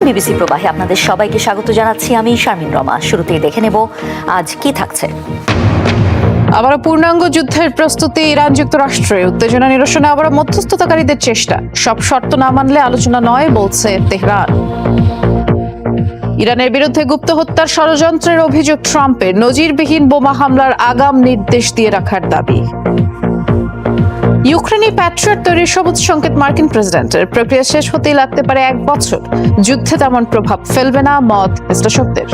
BBC প্রবাহে আপনাদের সবাইকে স্বাগত জানাচ্ছি। আমি শারমিন রমা। শুরুতেই দেখে নেব আজ কি থাকছে। আবারও পূর্ণাঙ্গ যুদ্ধের প্রস্তুতি ইরান যুক্তরাষ্ট্রে। উত্তেজনা নিরসনে আবারও মধ্যস্থতাকারীদের চেষ্টা। সব শর্ত না মানলে আলোচনা নয় বলছে তেহরান। ইরানের বিরুদ্ধে গুপ্ত হত্যার ষড়যন্ত্রের অভিযোগ ট্রাম্পের। নজিরবিহীন বোমা হামলার আগাম নির্দেশ দিয়ে রাখার দাবি। ইউক্রেনে প্যাট্রিয়ট তৈরির সবুজ সংকেত মার্কিন প্রেসিডেন্টের। প্রক্রিয়া শেষ হতেই লাগতে পারে 1 বছর। যুদ্ধে তেমন প্রভাব ফেলবে না মত বিশ্লেষকদের।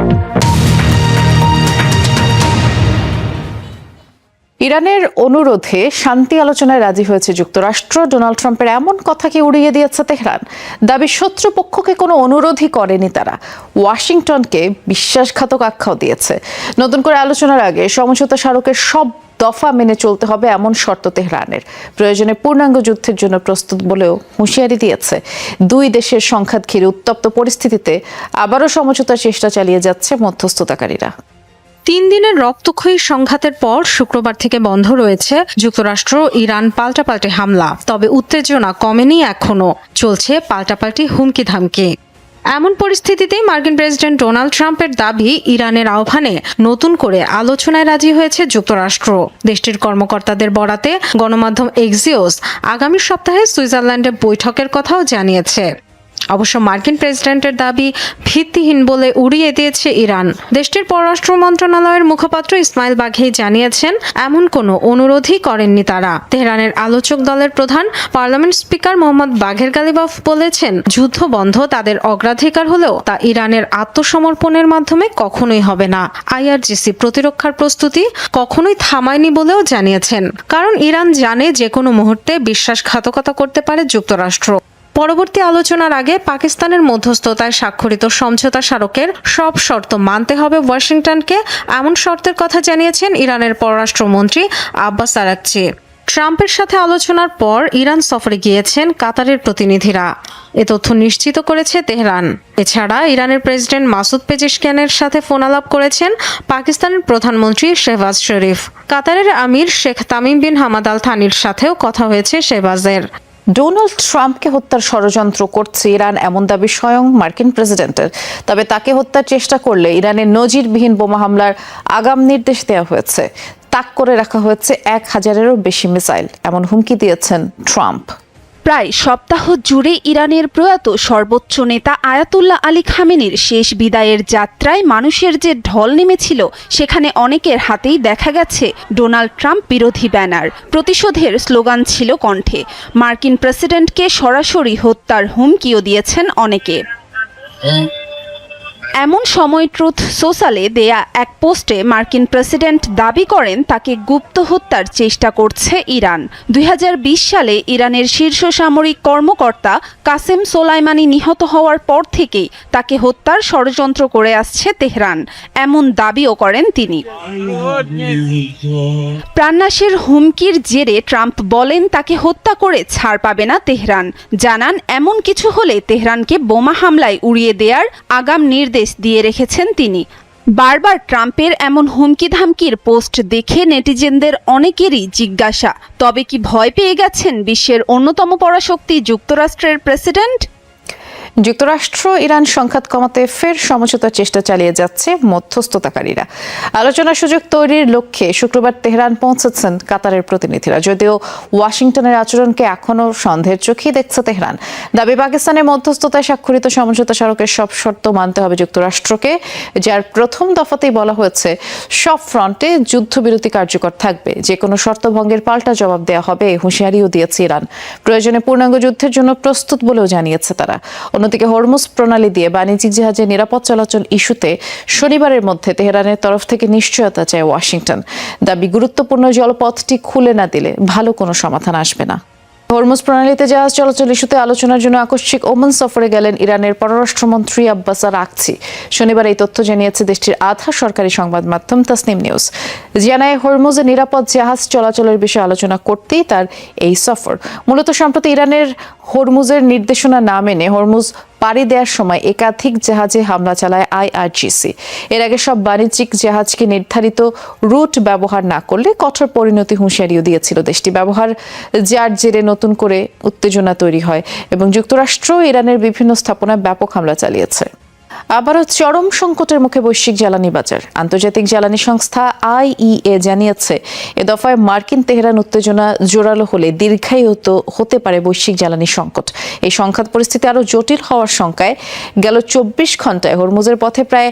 ইরানের অনুরোধে শান্তি আলোচনায় রাজি হয়েছে যুক্তরাষ্ট্র। ডোনাল্ড ট্রাম্পের এমন কথাকে উড়িয়ে দিয়েছে তেহরান। দাবি শত্রুপক্ষকে কোনো অনুরোধই করেনি তারা। ওয়াশিংটনকে বিশ্বাসঘাতক আখ্যাও দিয়েছে। নতুন করে আলোচনার আগে সমঝোতা স্মারকের সব দফা মেনে চলতে হবে এমন শর্ত তেহরানের। প্রয়োজনে পূর্ণাঙ্গ যুদ্ধের জন্য প্রস্তুত বলেও হুঁশিয়ারি দিয়েছে। দুই দেশের সংঘাত ঘিরে উত্তপ্ত পরিস্থিতিতে আবারও সমঝোতার চেষ্টা চালিয়ে যাচ্ছে মধ্যস্থতাকারীরা। 3 দিনের রক্তক্ষয়ী সংঘাতের পর শুক্রবার থেকে বন্ধ রয়েছে যুক্তরাষ্ট্র ইরান পাল্টাপাল্টি হামলা। তবে উত্তেজনা কমেনি, এখনো চলছে পাল্টাপাল্টি হুমকি ধামকি। এমন পরিস্থিতিতেই মার্কিন প্রেসিডেন্ট ডোনাল্ড ট্রাম্পের দাবি, ইরানের আহ্বানে নতুন করে আলোচনায় রাজি হয়েছে যুক্তরাষ্ট্র। দেশটির কর্মকর্তাদের বরাতে গণমাধ্যম এক্সিওস আগামী সপ্তাহে সুইজারল্যান্ডে বৈঠকের কথাও জানিয়েছে। অবশ্য মার্কিন প্রেসিডেন্টের দাবি ভিত্তিহীন বলে উড়িয়ে দিয়েছে ইরান। দেশটির পররাষ্ট্র মন্ত্রণালয়ের মুখপাত্র ইসমাইল বাঘেই জানিয়েছেন, এমন কোনো অনুরোধই করেননি তারা। তেহরানের আলোচক দলের প্রধান পার্লামেন্ট স্পিকার মোহাম্মদ বাঘের গালিবাফ বলেছেন, যুদ্ধ বন্ধ তাদের অগ্রাধিকার হলেও তা ইরানের আত্মসমর্পণের মাধ্যমে কখনোই হবে না। আইআরজিসি প্রতিরক্ষার প্রস্তুতি কখনোই থামায়নি বলেও জানিয়েছেন, কারণ ইরান জানে যে কোনো মুহূর্তে বিশ্বাসঘাতকতা করতে পারে যুক্তরাষ্ট্র। পরবর্তী আলোচনার আগে পাকিস্তানের মধ্যস্থতায় স্বাক্ষরিত সমঝোতা স্মারকের সব শর্ত মানতে হবে ওয়াশিংটনকে, এমন শর্তের কথা জানিয়েছেন ইরানের পররাষ্ট্রমন্ত্রী আব্বাস আরাকচি। ট্রাম্পের সাথে আলোচনার পর ইরান সফরে গিয়েছেন কাতারের প্রতিনিধিরা। এ তথ্য নিশ্চিত করেছে তেহরান। এছাড়া ইরানের প্রেসিডেন্ট মাসুদ পেজেশকিয়ানের সাথে ফোনালাপ করেছেন পাকিস্তানের প্রধানমন্ত্রী শেহবাজ শরীফ। কাতারের আমির Sheikh Tamim bin Hamad Al থানির সাথেও কথা হয়েছে শেহবাজের। ডোনাল্ড ট্রাম্পকে হত্যার ষড়যন্ত্র করছে ইরান, এমন দাবি স্বয়ং মার্কিন প্রেসিডেন্টের। তবে তাকে হত্যার চেষ্টা করলে ইরানের নজিরবিহীন বোমা হামলার আগাম নির্দেশ দেওয়া হয়েছে। তাক করে রাখা হয়েছে 1000-এরও বেশি মিসাইল, এমন হুমকি দিয়েছেন ট্রাম্প। প্রায় সপ্তাহ জুড়ে ইরানের প্রয়াত সর্বোচ্চ নেতা আয়াতুল্লাহ আলী খামেনির শেষ বিদায়ের যাত্রায় মানুষের যে ঢল নেমেছিল, সেখানে অনেকের হাতেই দেখা গেছে ডোনাল্ড ট্রাম্প বিরোধী ব্যানার। প্রতিশোধের স্লোগান ছিল কণ্ঠে। মার্কিন প্রেসিডেন্টকে সরাসরি হত্যার হুমকিও দিয়েছেন অনেকে। এমন সময় ট্রুথ সোশ্যালে দেয়া এক পোস্টে মার্কিন প্রেসিডেন্ট দাবি করেন তাকে গুপ্ত হত্যার চেষ্টা করছে ইরান। 2020 সালে ইরানের শীর্ষ সামরিক কর্মকর্তা কাসেম সোলাইমানি নিহত হওয়ার পর থেকেই তাকে হত্যার ষড়যন্ত্র করে আসছে তেহরান, এমন দাবিও করেন তিনি। প্রাণনাশের হুমকির জেরে ট্রাম্প বলেন তাকে হত্যা করে ছাড় পাবে না তেহরান। জানান, এমন কিছু হলে তেহরানকে বোমা হামলায় উড়িয়ে দেওয়ার আগাম নির্দেশ দিয়ে রেখেছেন তিনি। বারবার ট্রাম্পের এমন হুমকি ধামকির পোস্ট দেখে নেটিজেনদের অনেকেরই জিজ্ঞাসা, তবে কি ভয় পেয়ে গেছেন বিশ্বের অন্যতম পরাশক্তি যুক্তরাষ্ট্রের প্রেসিডেন্ট? যুক্তরাষ্ট্র ইরান সংঘাত কমাতে ফের সমঝোতার চেষ্টা চালিয়ে যাচ্ছে মধ্যস্থতাকারীরা। আলোচনার সুযোগ তৈরির লক্ষ্যে শুক্রবার তেহরান পৌঁছেছেন কাতারের প্রতিনিধিরা। যদিও ওয়াশিংটনের আচরণকে এখনও সন্দেহের চোখেই দেখছে তেহরান। দাবি, পাকিস্তানের মধ্যস্থতায় স্বাক্ষরিত সমঝোতা স্মারকের সব শর্ত মানতে হবে যুক্তরাষ্ট্রকে, যার প্রথম দফাতেই বলা হয়েছে সব ফ্রন্টে যুদ্ধবিরতি কার্যকর থাকবে। যে কোনো শর্ত ভঙ্গের পাল্টা জবাব দেওয়া হবে, হুঁশিয়ারিও দিয়েছে ইরান। প্রয়োজনে পূর্ণাঙ্গ যুদ্ধের জন্য প্রস্তুত বলেও জানিয়েছে তারা। অন্যদিকে হরমুজ প্রণালী দিয়ে বাণিজ্যিক জাহাজের নিরাপদ চলাচল ইস্যুতে শনিবারের মধ্যে তেহরানের তরফ থেকে নিশ্চয়তা চায় ওয়াশিংটন। দাবি, গুরুত্বপূর্ণ জলপথটি খুলে না দিলে ভালো কোনো সমাধান আসবে না। হরমুজ প্রণালীতে জাহাজ চলাচল ইস্যুতে আলোচনার জন্য আকস্মিক ওমান সফরে গেলেন ইরানের পররাষ্ট্রমন্ত্রী আব্বাস আরাকচি। শনিবার এই তথ্য জানিয়েছে দেশটির আধা সরকারি সংবাদ মাধ্যম তাসনিম নিউজ। জানায়, হরমুজে নিরাপদ জাহাজ চলাচলের বিষয়ে আলোচনা করতেই তার এই সফর। মূলত সম্প্রতি ইরানের হরমুজের নির্দেশনা না মেনে হরমুজ পাড়ি দেওয়ার সময় একাধিক জাহাজে হামলা চালায় IRGC। এর আগে সব বাণিজ্যিক জাহাজকে নির্ধারিত রুট ব্যবহার না করলে কঠোর পরিণতি হুঁশিয়ারিও দিয়েছিল দেশটি। ব্যবহার যার জেরে নতুন করে উত্তেজনা তৈরি হয় এবং যুক্তরাষ্ট্র ইরানের বিভিন্ন স্থাপনায় ব্যাপক হামলা চালিয়েছে। আবারও চরম সংকটের মুখে বৈশ্বিক জ্বালানি বাজার। আন্তর্জাতিক জ্বালানি সংস্থা IEA জানিয়েছে এ দফায় মার্কিন তেহরান উত্তেজনা জোরালো হলে দীর্ঘায়িত হতে পারে বৈশ্বিক জ্বালানি সংকট। এই সংঘাত পরিস্থিতি আরও জটিল হওয়ার শঙ্কায় গেল 24 ঘন্টায় হরমুজের পথে প্রায়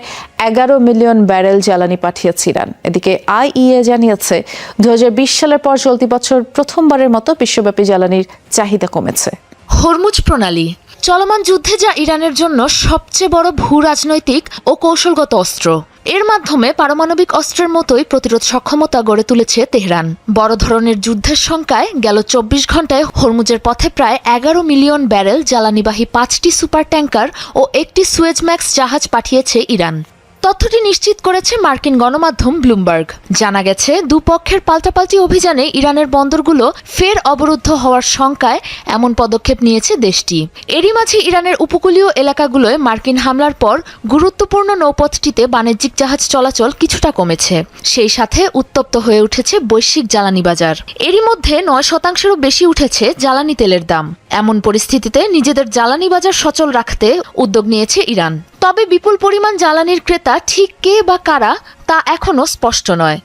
11 মিলিয়ন ব্যারেল জ্বালানি পাঠিয়েছে ইরান। এদিকে IEA জানিয়েছে 2020 সালের পর চলতি বছর প্রথমবারের মতো বিশ্বব্যাপী জ্বালানির চাহিদা কমেছে। হরমুজ প্রণালী চলমান যুদ্ধে যা ইরানের জন্য সবচেয়ে বড় ভূ রাজনৈতিক ও কৌশলগত অস্ত্র। এর মাধ্যমে পারমাণবিক অস্ত্রের মতোই প্রতিরোধ সক্ষমতা গড়ে তুলেছে তেহরান। বড় ধরনের যুদ্ধের শঙ্কায় গেল 24 ঘন্টায় হরমুজের পথে প্রায় 11 মিলিয়ন ব্যারেল জ্বালানিবাহী 5টি সুপার ট্যাঙ্কার ও একটি সুয়েজম্যাক্স জাহাজ পাঠিয়েছে ইরান। তথ্যটি নিশ্চিত করেছে মার্কিন গণমাধ্যম ব্লুমবার্গ। জানা গেছে দুপক্ষের পাল্টাপাল্টি অভিযানে ইরানের বন্দরগুলো ফের অবরুদ্ধ হওয়ার শঙ্কায় এমন পদক্ষেপ নিয়েছে দেশটি। এরই মাঝে ইরানের উপকূলীয় এলাকাগুলোয় মার্কিন হামলার পর গুরুত্বপূর্ণ নৌপথটিতে বাণিজ্যিক জাহাজ চলাচল কিছুটা কমেছে। সেই সাথে উত্তপ্ত হয়ে উঠেছে বৈশ্বিক জ্বালানি বাজার। এরই মধ্যে 9%-এরও বেশি উঠেছে জ্বালানি তেলের দাম। এমন পরিস্থিতিতে নিজেদের জ্বালানি বাজার সচল রাখতে উদ্যোগ নিয়েছে ইরান। তবে বিপুল পরিমাণ জ্বালানির ক্রেতা ঠিক কে বা কারা তা এখনও স্পষ্ট নয়।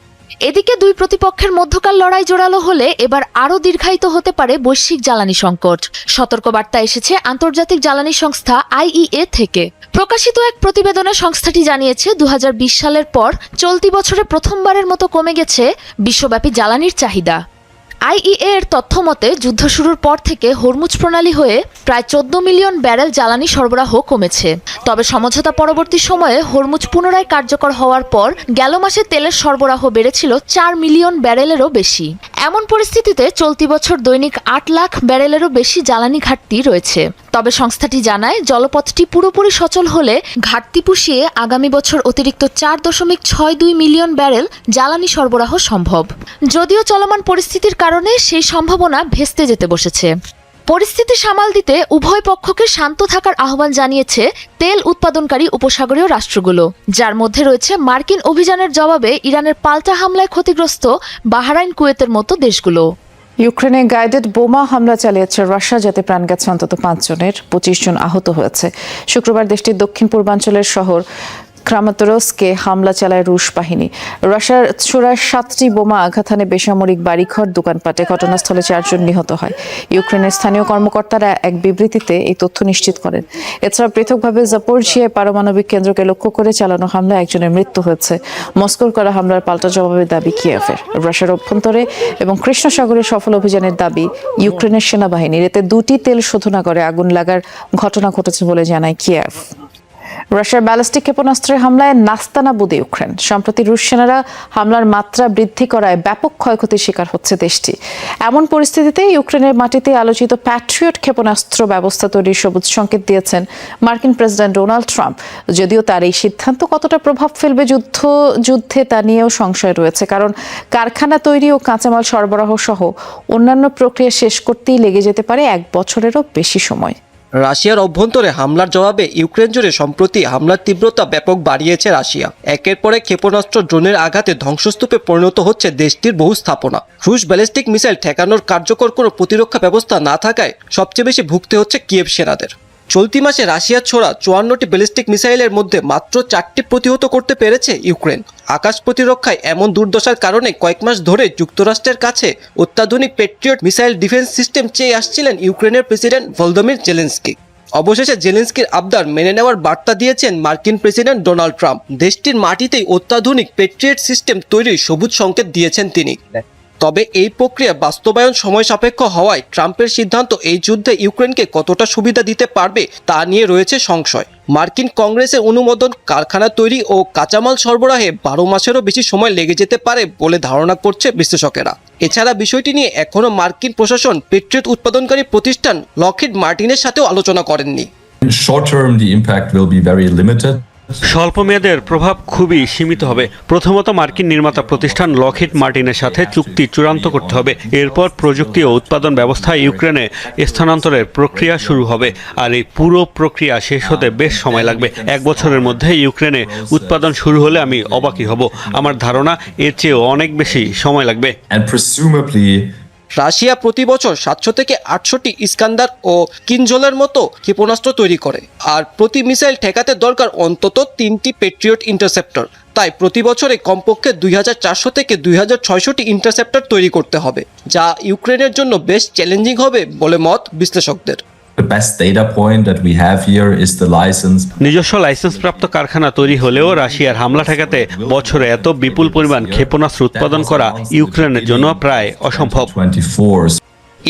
এদিকে দুই প্রতিপক্ষের মধ্যকার লড়াই জোরালো হলে এবার আরও দীর্ঘায়িত হতে পারে বৈশ্বিক জ্বালানি সংকট। সতর্কবার্তা এসেছে আন্তর্জাতিক জ্বালানি সংস্থা IEA থেকে। প্রকাশিত এক প্রতিবেদনে সংস্থাটি জানিয়েছে 2020 সালের পর চলতি বছরে প্রথমবারের মতো কমে গেছে বিশ্বব্যাপী জ্বালানির চাহিদা। IEA এর তথ্য মতে যুদ্ধ শুরুর পর থেকে হরমুজ প্রণালী হয়ে প্রায় 14 মিলিয়ন ব্যারেল জ্বালানি সরবরাহ কমেছে। তবে সমঝোতা পরবর্তী সময়ে হরমুজ পুনরায় কার্যকর হওয়ার পর গেল মাসে তেলের সরবরাহ বেড়েছিল 4 মিলিয়ন ব্যারেলেরও বেশি। এমন পরিস্থিতিতে চলতি বছর দৈনিক 8 লাখ ব্যারেলেরও বেশি জ্বালানি ঘাটতি রয়েছে। তবে সংস্থাটি জানায় জলপথটি পুরোপুরি সচল হলে ঘাটতি পুষিয়ে আগামী বছর অতিরিক্ত 4.62 মিলিয়ন ব্যারেল জ্বালানি সরবরাহ সম্ভব। যদিও চলমান পরিস্থিতির কারণে সেই সম্ভাবনা ভেস্তে যেতে বসেছে। পরিস্থিতি সামাল দিতে উভয় পক্ষকে শান্ত থাকার আহ্বান জানিয়েছে তেল উৎপাদনকারী উপসাগরীয় রাষ্ট্রগুলো, যার মধ্যে রয়েছে মার্কিন অভিযানের জবাবে ইরানের পাল্টা হামলায় ক্ষতিগ্রস্ত বাহরাইন, কুয়েতের মতো দেশগুলো। ইউক্রেনে গাইডেড বোমা হামলা চালিয়েছে রাশিয়া, যাতে প্রাণ গেছে অন্তত 5 জনের, 25 জন আহত হয়েছে। শুক্রবার দেশটির দক্ষিণ পূর্বাঞ্চলের শহর ক্রামাতোরস্কে হামলা চালায় রুশ বাহিনী। রাশিয়ার ছোড়ায় 7টি বোমা আঘাত হানে বেসামরিক বাড়িঘর, দোকানপাটে। ঘটনাস্থলে 4 জন নিহত হয়। ইউক্রেনের স্থানীয় কর্মকর্তারা এক বিবৃতিতে এই তথ্য নিশ্চিত করেন। এছাড়া পৃথকভাবে জাপোরজিয়ায় পারমাণবিক কেন্দ্রকে লক্ষ্য করে চালানো হামলায় একজনের মৃত্যু হয়েছে। মস্কোর করা হামলার পাল্টা জবাবের দাবি কিয়েভের। রাশিয়ার অভ্যন্তরে এবং কৃষ্ণ সাগরে সফল অভিযানের দাবি ইউক্রেনের সেনাবাহিনীর। এতে 2টি তেল শোধনাগারে আগুন লাগার ঘটনা ঘটেছে বলে জানায় কিয়েভ। রাশিয়ার ব্যালিস্টিক ক্ষেপণাস্ত্রের হামলায় নাস্তানাবুদ ইউক্রেন। সম্প্রতি রুশ সেনারা হামলার মাত্রা বৃদ্ধি করায় ব্যাপক ক্ষয়ক্ষতির শিকার হচ্ছে দেশটি। এমন পরিস্থিতিতে ইউক্রেনের মাটিতে আলোচিত প্যাট্রিয়ট ক্ষেপণাস্ত্র ব্যবস্থা তৈরির সবুজ সংকেত দিয়েছেন মার্কিন প্রেসিডেন্ট ডোনাল্ড ট্রাম্প। যদিও তার এই সিদ্ধান্ত কতটা প্রভাব ফেলবে যুদ্ধে তা নিয়েও সংশয় রয়েছে, কারণ কারখানা তৈরি ও কাঁচামাল সরবরাহ সহ অন্যান্য প্রক্রিয়া শেষ করতেই লেগে যেতে পারে 1 বছরেরও বেশি সময়। রাশিয়ার অভ্যন্তরে হামলার জবাবে ইউক্রেন জুড়ে সম্প্রতি হামলার তীব্রতা ব্যাপক বাড়িয়েছে রাশিয়া। একের পর এক ক্ষেপণাস্ত্র, ড্রোনের আঘাতে ধ্বংসস্তূপে পরিণত হচ্ছে দেশটির বহু স্থাপনা। রুশ ব্যালিস্টিক মিসাইল ঠেকানোর কার্যকর কোনো প্রতিরক্ষা ব্যবস্থা না থাকায় সবচেয়ে বেশি ভুগতে হচ্ছে কিয়েভ সেনাদের। চলতি মাসে রাশিয়ার ছোড়া 54টি ব্যালিস্টিক মিসাইলের মধ্যে মাত্র 4টি প্রতিহত করতে পেরেছে ইউক্রেন। আকাশ প্রতিরক্ষায় এমন দুর্দশার কারণে কয়েক মাস ধরে যুক্তরাষ্ট্রের কাছে অত্যাধুনিক প্যাট্রিয়ট মিসাইল ডিফেন্স সিস্টেম চেয়ে আসছিলেন ইউক্রেনের প্রেসিডেন্ট ভলোদিমির জেলেনস্কি। অবশেষে জেলেনস্কির আবদার মেনে নেওয়ার বার্তা দিয়েছেন মার্কিন প্রেসিডেন্ট ডোনাল্ড ট্রাম্প। দেশটির মাটিতেই অত্যাধুনিক প্যাট্রিয়ট সিস্টেম তৈরির সবুজ সংকেত দিয়েছেন তিনি। তবে এই প্রক্রিয়া বাস্তবায়ন সময় সাপেক্ষ হওয়ায় ট্রাম্পের সিদ্ধান্ত এই যুদ্ধে ইউক্রেনকে কতটা সুবিধা দিতে পারবে তা নিয়ে রয়েছে সংশয়। মার্কিন কংগ্রেসের অনুমোদন, কারখানা তৈরি ও কাঁচামাল সরবরাহে 12 মাসেরও বেশি সময় লেগে যেতে পারে বলে ধারণা করছে বিশ্লেষকেরা। এছাড়া বিষয়টি নিয়ে এখনও মার্কিন প্রশাসন প্যাট্রিয়ট উৎপাদনকারী প্রতিষ্ঠান লকহিড মার্টিনের সাথেও আলোচনা করেননি। In short term, the impact will be very limited. স্বল্পমেয়াদের প্রভাব খুবই সীমিত হবে। প্রথমত মার্কিন নির্মাতা প্রতিষ্ঠান লকহিড মার্টিনের সাথে চুক্তি চূড়ান্ত করতে হবে। এরপর প্রযুক্তি ও উৎপাদন ব্যবস্থা ইউক্রেনে স্থানান্তরের প্রক্রিয়া শুরু হবে। আর এই পুরো প্রক্রিয়া শেষ হতে বেশ সময় লাগবে। 1 বছরের মধ্যে ইউক্রেনে উৎপাদন শুরু হলে আমি অবাকই হব। আমার ধারণা এর চেয়েও অনেক বেশি সময় লাগবে। And presumably রাশিয়া প্রতি বছর 700 থেকে 800টি ইস্কান্দার ও কিনজলের মতো ক্ষেপণাস্ত্র তৈরি করে, আর প্রতি মিসাইল ঠেকাতে দরকার অন্তত 3টি পেট্রিয়ট ইন্টারসেপ্টর। তাই প্রতি বছরে কমপক্ষে 2400 থেকে 2600টি ইন্টারসেপ্টর তৈরি করতে হবে, যা ইউক্রেনের জন্য বেশ চ্যালেঞ্জিং হবে বলে মত বিশ্লেষকদের। the best data point that we have here is the license. নিজস্ব লাইসেন্সপ্রাপ্ত কারখানা তৈরি হলেও রাশিয়ার হামলা ঠেকাতে বছরে এত বিপুল পরিমাণ ক্ষেপণাস্ত্র উৎপাদন করা ইউক্রেনের জন্য প্রায় অসম্ভব। 24.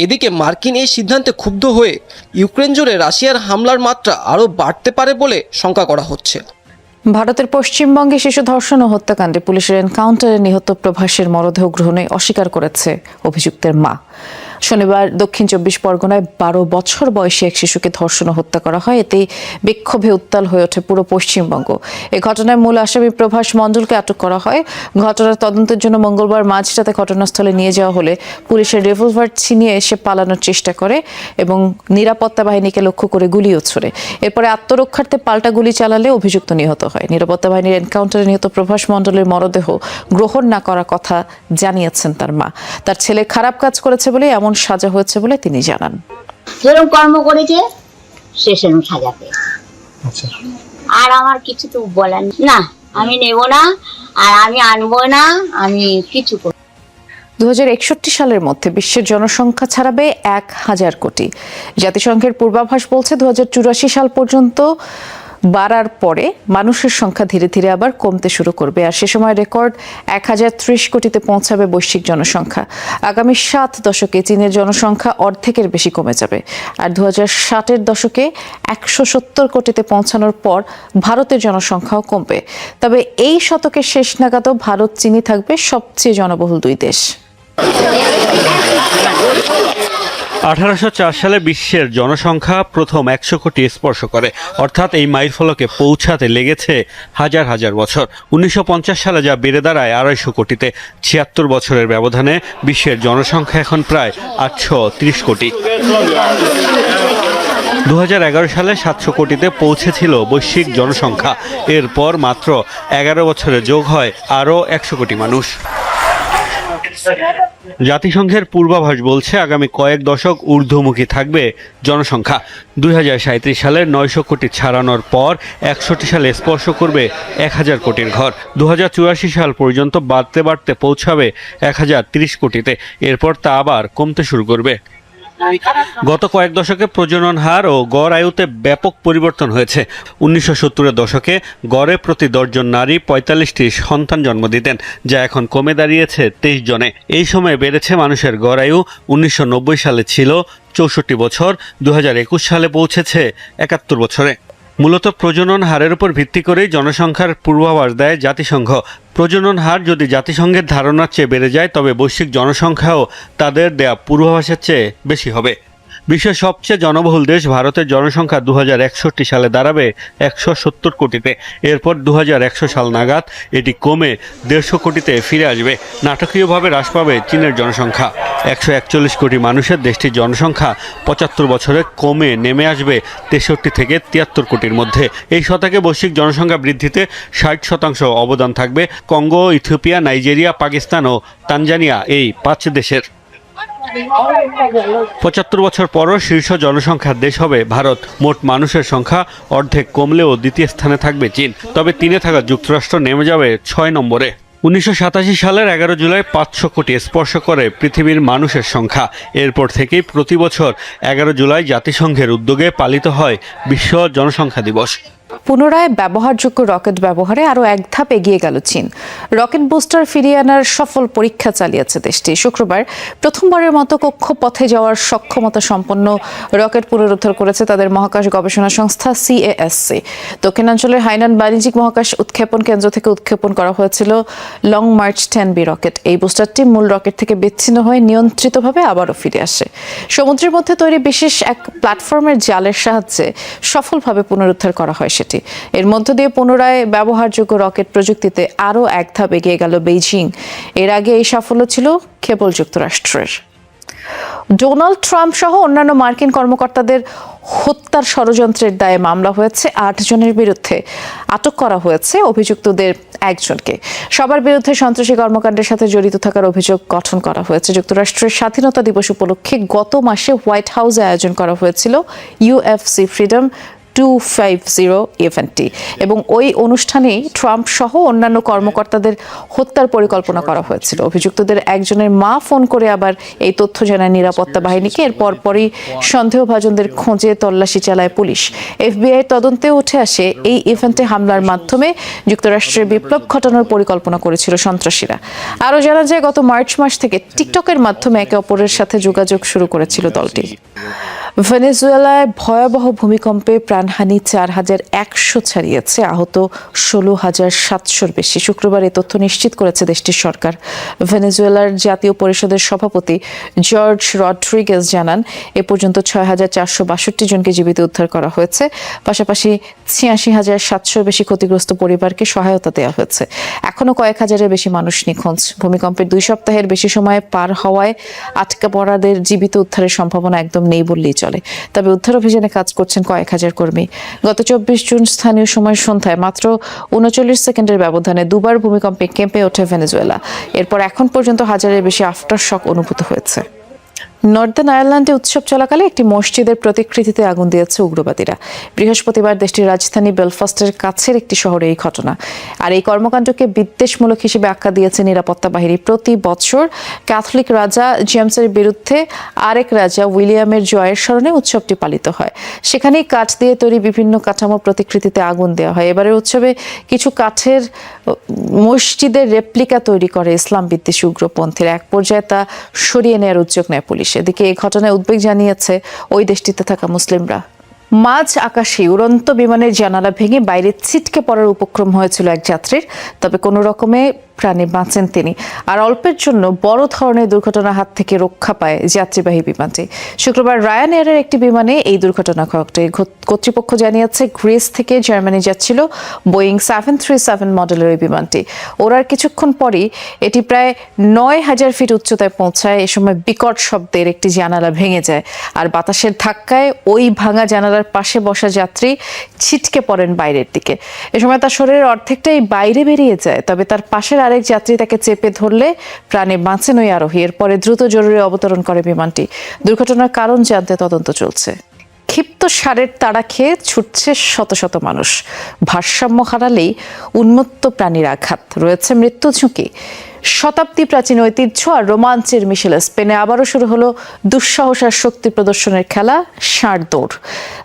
এদিকে মার্কিন এই সিদ্ধান্তে ক্ষুব্ধ হয়ে ইউক্রেন জুড়ে রাশিয়ার হামলার মাত্রা আরও বাড়তে পারে বলে শঙ্কা করা হচ্ছে। ভারতের পশ্চিমবঙ্গে শিশু ধর্ষণ ও হত্যাকাণ্ডে পুলিশের এনকাউন্টারে নিহত প্রভাসের মরদেহ গ্রহণে অস্বীকার করেছে অভিযুক্তের মা। শনিবার দক্ষিণ 24 পরগনায় 12 বছর বয়সী এক শিশুকে ধর্ষণ ও হত্যা করা হয়। এতেই বিক্ষোভে উত্তাল হয়ে ওঠে পুরো পশ্চিমবঙ্গ। এই ঘটনায় মূল আসামি প্রভাস মণ্ডলকে আটক করা হয়। ঘটনার তদন্তের জন্য মঙ্গলবার মাঝরাতে ঘটনাস্থলে নিয়ে যাওয়া হলে পুলিশের রিভলভার ছিনিয়ে এসে পালানোর চেষ্টা করে এবং নিরাপত্তা বাহিনীকে লক্ষ্য করে গুলিও ছোড়ে। এরপরে আত্মরক্ষার্থে পাল্টা গুলি চালালে অভিযুক্ত নিহত হয়। নিরাপত্তা বাহিনীর এনকাউন্টারে নিহত প্রভাস মণ্ডলের মরদেহ গ্রহণ না করার কথা জানিয়েছেন তার মা। তার ছেলে খারাপ কাজ করেছে বলে এমন সাজা হয়েছে বলে তিনি জানান। যেরকম কর্ম করেছে সে সেরকম সাজা পেয়েছে। আর আমার কিছু তো বলার না, আমি নেব না, আর আমি আনবো না, আমি কিছু করব। 2061 সালের মধ্যে বিশ্বের জনসংখ্যা ছাড়াবে 1000 কোটি। জাতিসংঘের পূর্বাভাস বলছে 2084 সাল পর্যন্ত বাড়ার পরে মানুষের সংখ্যা ধীরে ধীরে আবার কমতে শুরু করবে, আর সে সময় রেকর্ড 1030 কোটিতে পৌঁছাবে বৈশ্বিক জনসংখ্যা। আগামী 7 দশকে চীনের জনসংখ্যা অর্ধেকের বেশি কমে যাবে, আর 2060-এর দশকে 170 কোটিতে পৌঁছানোর পর ভারতের জনসংখ্যাও কমবে। তবে এই শতকের শেষ নাগাদও ভারত চীনই থাকবে সবচেয়ে জনবহুল দুই দেশ। 1804 সালে বিশ্বের জনসংখ্যা প্রথম 100 কোটি স্পর্শ করে, অর্থাৎ এই মাইলফলকে পৌঁছাতে লেগেছে হাজার হাজার বছর। 1950 সালে যা বেড়ে দাঁড়ায় 250 কোটিতে। 76 বছরের ব্যবধানে বিশ্বের জনসংখ্যা এখন প্রায় 830 কোটি। 2011 সালে 700 কোটিতে পৌঁছেছিল বৈশ্বিক জনসংখ্যা। এরপর মাত্র 11 বছরে যোগ হয় আরও 100 কোটি মানুষ। জাতিসংঘের পূর্বাভাস বলছে আগামী কয়েক দশক ঊর্ধ্বমুখী থাকবে জনসংখ্যা। 2037 সালে 900 কোটি ছাড়ানোর পর 61 সালে স্পর্শ করবে 1000 কোটির ঘর। 2084 সাল পর্যন্ত বাড়তে বাড়তে পৌঁছাবে 1030 কোটিতে। এরপর তা আবার কমতে শুরু করবে। গত কয়েক দশকে প্রজনন হার ও গড় আয়ুতে ব্যাপক পরিবর্তন হয়েছে। 1970-এর দশকে গড়ে প্রতি 10 জন নারী 45টি সন্তান জন্ম দিতেন, যা এখন কমে দাঁড়িয়েছে 23 জনে। এই সময়ে বেড়েছে মানুষের গড় আয়ু। 1990 সালে ছিল 64 বছর, 2021 সালে পৌঁছেছে 71 বছরে। মূলত প্রজনন হারের উপর ভিত্তি করেই জনসংখ্যার পূর্বাভাস দেয় জাতিসংঘ। প্রজনন হার যদি জাতিসংঘের ধারণার চেয়ে বেড়ে যায়, তবে বৈশ্বিক জনসংখ্যাও তাদের দেয়া পূর্বাভাসের চেয়ে বেশি হবে। বিশ্বের সবচেয়ে জনবহুল দেশ ভারতের জনসংখ্যা 2061 সালে দাঁড়াবে 170 কোটিতে। এরপর 2100 সাল নাগাদ এটি কমে 150 কোটিতে ফিরে আসবে। নাটকীয়ভাবে হ্রাস পাবে চীনের জনসংখ্যা। 141 কোটি মানুষের দেশটির জনসংখ্যা 75 বছরে কমে নেমে আসবে 63 থেকে 73 কোটির মধ্যে। এই শতকে বৈশ্বিক জনসংখ্যা বৃদ্ধিতে 60% অবদান থাকবে কঙ্গো, ইথিওপিয়া, নাইজেরিয়া, পাকিস্তান ও তানজানিয়া এই 5 দেশের। 75 বছর পরও শীর্ষ জনসংখ্যার দেশ হবে ভারত। মোট মানুষের সংখ্যা অর্ধেক কমলেও দ্বিতীয় স্থানে থাকবে চীন। তবে 3-এ থাকা যুক্তরাষ্ট্র নেমে যাবে 6 নম্বরে। 1987 সালের 11 জুলাই 500 কোটি স্পর্শ করে পৃথিবীর মানুষের সংখ্যা। এরপর থেকেই প্রতি বছর 11 জুলাই জাতিসংঘের উদ্যোগে পালিত হয় বিশ্ব জনসংখ্যা দিবস। পুনরায় ব্যবহারযোগ্য রকেট ব্যবহারে আরও এক ধাপ এগিয়ে গেল চীন। রকেট বুস্টার ফিরিয়ে আনার সফল পরীক্ষা চালিয়েছে দেশটি। শুক্রবার প্রথমবারের মতো কক্ষপথে যাওয়ার সক্ষমতা সম্পন্ন রকেট পুনরুদ্ধার করেছে তাদের মহাকাশ গবেষণা সংস্থা CASC। দক্ষিণাঞ্চলের হাইনান বাণিজ্যিক মহাকাশ উৎক্ষেপণ কেন্দ্র থেকে উৎক্ষেপণ করা হয়েছিল লং মার্চ 10B রকেট। এই বুস্টারটি মূল রকেট থেকে বিচ্ছিন্ন হয়ে নিয়ন্ত্রিতভাবে আবারও ফিরে আসে। সমুদ্রের মধ্যে তৈরি বিশেষ এক প্ল্যাটফর্মের জালের সাহায্যে সফলভাবে পুনরুদ্ধার করা হয় সেটি। এর মধ্য দিয়ে পুনরায় ব্যবহারযোগ্য রকেট প্রযুক্তিতে আরও এক ধাপ এগিয়ে গেল বেইজিং। এর আগে এই সাফল্য ছিল কেবল যুক্তরাষ্ট্রের। ডোনাল্ড ট্রাম্প সহ অন্যান্য মার্কিন কর্মকর্তাদের হত্যার ষড়যন্ত্রের দায়ে মামলা হয়েছে 8 জনের বিরুদ্ধে। আটক করা হয়েছে অভিযুক্তদের একজনকে। সবার বিরুদ্ধে সন্ত্রাসী কর্মকাণ্ডের সাথে জড়িত থাকার অভিযোগ গঠন করা হয়েছে। যুক্তরাষ্ট্রের স্বাধীনতা দিবস উপলক্ষে গত মাসে হোয়াইট হাউসে আয়োজন করা হয়েছিল ইউএফসি ফ্রিডম 250 ইভেন্টটি এবং ওই অনুষ্ঠানেই ট্রাম্প সহ অন্যান্য কর্মকর্তাদের হত্যার পরিকল্পনা করা হয়েছিল। অভিযুক্তদের একজনের মা ফোন করে আবার এই তথ্য জানায় নিরাপত্তা বাহিনীকে। এর পরপরই সন্দেহভাজনদের খোঁজে তল্লাশি চালায় পুলিশ। এফবিআই তদন্তে উঠে আসে এই ইভেন্টে হামলার মাধ্যমে যুক্তরাষ্ট্রের বিপ্লব ঘটানোর পরিকল্পনা করেছিল সন্ত্রাসীরা। আরও জানা যায় গত মার্চ মাস থেকে টিকটকের মাধ্যমে একে অপরের সাথে যোগাযোগ শুরু করেছিল দলটি। ভেনেজুয়েলায় ভয়াবহ ভূমিকম্পে প্রাণহানি 4100 ছাড়িয়েছে, আহত 16,700-র বেশি। শুক্রবার এই তথ্য নিশ্চিত করেছে দেশটির সরকার। ভেনেজুয়েলার জাতীয় পরিষদের সভাপতি জর্জ রড্রিগেজ জানান এ পর্যন্ত 6,462 জনকে জীবিত উদ্ধার করা হয়েছে। পাশাপাশি 86,700-র বেশি ক্ষতিগ্রস্ত পরিবারকে সহায়তা দেওয়া হয়েছে। এখনও কয়েক হাজারের বেশি মানুষ নিখোঁজ। ভূমিকম্পের 2 সপ্তাহের বেশি সময় পার হওয়ায় আটকা পড়াদের জীবিত উদ্ধারের সম্ভাবনা একদম নেই বললেই চলে। তবে উদ্ধার অভিযানে কাজ করছেন কয়েক হাজার কর্মী। গত 24 জুন স্থানীয় সময় সন্ধ্যায় মাত্র 39 সেকেন্ডের ব্যবধানে দুবার ভূমিকম্পে কেঁপে ওঠে ভেনেজুয়েলা। এরপর এখন পর্যন্ত হাজারের বেশি আফটার শক অনুভূত হয়েছে। নর্দার্ন আয়ারল্যান্ডে উৎসব চলাকালে একটি মসজিদের প্রতিকৃতিতে আগুন দিয়েছে উগ্রবাদীরা। বৃহস্পতিবার দেশটির রাজধানী বেলফাস্টের কাছের একটি শহরে এই ঘটনা। আর এই কর্মকাণ্ডকে বিদ্বেষমূলক হিসেবে আখ্যা দিয়েছে নিরাপত্তা বাহিনী। প্রতি বছর ক্যাথলিক রাজা জেমসের বিরুদ্ধে আরেক রাজা উইলিয়ামের জয়ের স্মরণে উৎসবটি পালিত হয়। সেখানেই কাঠ দিয়ে তৈরি বিভিন্ন কাঠামো প্রতিকৃতিতে আগুন দেওয়া হয়। এবারের উৎসবে কিছু কাঠের মসজিদের রেপ্লিকা তৈরি করে ইসলাম বিদ্বেষী উগ্রপন্থীরা। এক পর্যায়ে তা সরিয়ে নেওয়ার উদ্যোগ নেয় পুলিশ। এদিকে এই ঘটনায় উদ্বেগ জানিয়েছে ওই দেশটিতে থাকা মুসলিমরা। মাঝ আকাশে উড়ন্ত বিমানের জানালা ভেঙে বাইরে ছিটকে পড়ার উপক্রম হয়েছিল এক যাত্রীর। তবে কোনো রকমে প্রাণে বাঁচেন তিনি। আর অল্পের জন্য বড় ধরনের দুর্ঘটনার হাত থেকে রক্ষা পায় যাত্রীবাহী বিমানটি। শুক্রবার রায়ান এয়ারের একটি বিমানে এই দুর্ঘটনা ঘটে। কর্তৃপক্ষ জানিয়েছে গ্রিস থেকে জার্মানি যাচ্ছিল বোয়িং 737 মডেলের ওই বিমানটি। ওড়ার কিছুক্ষণ পরই এটি প্রায় 9,000 ফিট উচ্চতায় পৌঁছায়। এ সময় বিকট শব্দের একটি জানালা ভেঙে যায়। আর বাতাসের ধাক্কায় ওই ভাঙা জানালার পাশে বসা যাত্রী ছিটকে পড়েন বাইরের দিকে। এ সময় তার শরীরের অর্ধেকটাই বাইরে বেরিয়ে যায়। তবে তার পাশের আরেক যাত্রী তাকে চেপে ধরলে প্রাণে বাঁচেন ওই আরোহী। এরপরে দ্রুত জরুরি অবতরণ করে বিমানটি। দুর্ঘটনার কারণ জানতে তদন্ত চলছে। ক্ষিপ্ত ষাঁড়ের তাড়া খেয়ে ছুটছে শত শত মানুষ। ভারসাম্য হারালেই উন্মত্ত প্রাণীর আঘাত, রয়েছে মৃত্যু ঝুঁকি। শতাব্দী প্রাচীন ঐতিহ্য আর রোমাঞ্চের মিশেলে স্পেনে আবারও শুরু হলো দুঃসাহসার শক্তি প্রদর্শনের খেলা ষাঁড় দৌড়।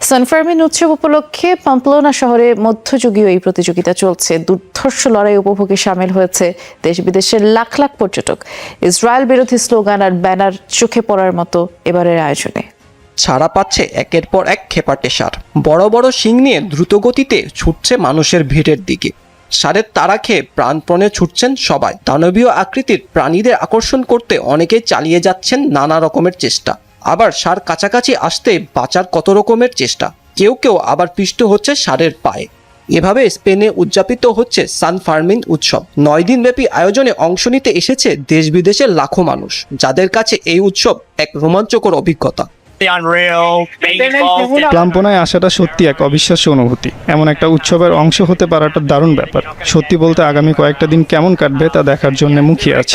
সান ফার্মিন উৎসব উপলক্ষে পাম্পলোনা শহরে মধ্যযুগীয় এই প্রতিযোগিতা চলছে। দুর্ধর্ষ লড়াই উপভোগে সামিল হয়েছে দেশ বিদেশের লাখ লাখ পর্যটক। ইসরায়েল বিরোধী স্লোগান আর ব্যানার চোখে পড়ার মতো এবারের আয়োজনে। ছাড়া পাচ্ছে একের পর এক খেপাটে ষাঁড়। বড় বড় শিং নিয়ে দ্রুত গতিতে ছুটছে মানুষের ভিড়ের দিকে। ষাঁড়ের তাড়া খেয়ে প্রাণপণে ছুটছেন সবাই। দানবীয় আকৃতির প্রাণীদের আকর্ষণ করতে অনেকেই চালিয়ে যাচ্ছেন নানা রকমের চেষ্টা। আবার ষাঁড় কাছাকাছি আসতে বাঁচার কত রকমের চেষ্টা। কেউ কেউ আবার পিষ্ট হচ্ছে ষাঁড়ের পায়ে। এভাবে স্পেনে উদযাপিত হচ্ছে সান ফার্মিন উৎসব। 9 দিনব্যাপী আয়োজনে অংশ নিতে এসেছে দেশ বিদেশের লাখো মানুষ, যাদের কাছে এই উৎসব এক রোমাঞ্চকর অভিজ্ঞতা। প্লাম্পনায় আসাটা সত্যি এক অবিশ্বাস্য অনুভূতি। এমন একটা উৎসবের অংশ হতে পারাটা দারুণ ব্যাপার। সত্যি বলতে আগামী কয়েকটা দিন কেমন কাটবে তা দেখার জন্য মুখিয়ে আছি।